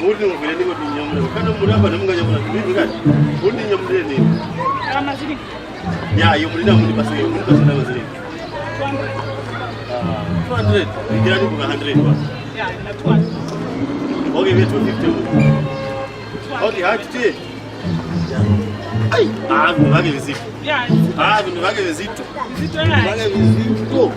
Muri nguvile ndiko tinyamule. Kana muramba nemunganyamula ndimi kati. Muri nyamule nini? Kama zili. Ya, muri na muri basi, muri basi na mazili. 200. Ngira ni kuka 100 kwa. Ya, na 200. Okay, we 250. Okay, hati. Ai, vage vizito. Ya. Vage vizito. Vizito na. Vage vizito.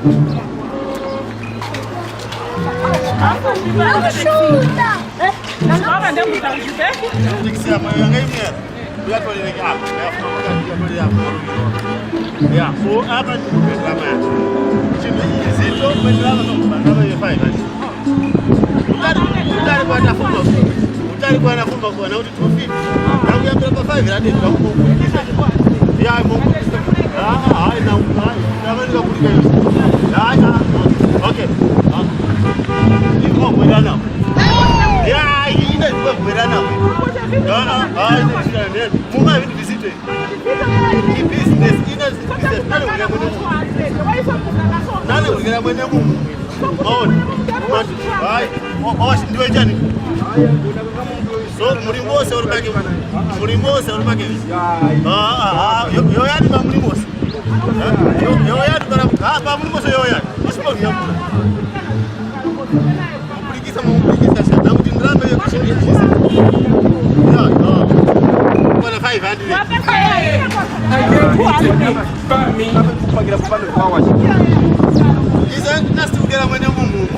Baba ndio mtakipeki. Nikisema moyo wangu hivi. Watu wanaelekea hapo. Ya, so hapa ni kama chini zito kwenda kama hiyo fine. Utari kwa nafunga kwa na utufi. Na ukiambia kwa 5 hadi kwa huko. Ya Mungu. Na kama ni kulika hiyo. Ya. Okay. Iko kwenda nao. Ya, ina kwa kwenda nao. Muma vitu visite. Hii business ina business. Nani ungera mwene Mungu. Hai, ndiwe jani. So mulimose urubage. Yo yani ba mulimose. Yo yani ba mulimose yo yani. Isipo nyamula. Mulikisa sana. Mutindrambe yo kushindi chisa. Ya. Kuna 500. Kupagira kupanda kwa washi. Isa nasi ugera mwene Mungu.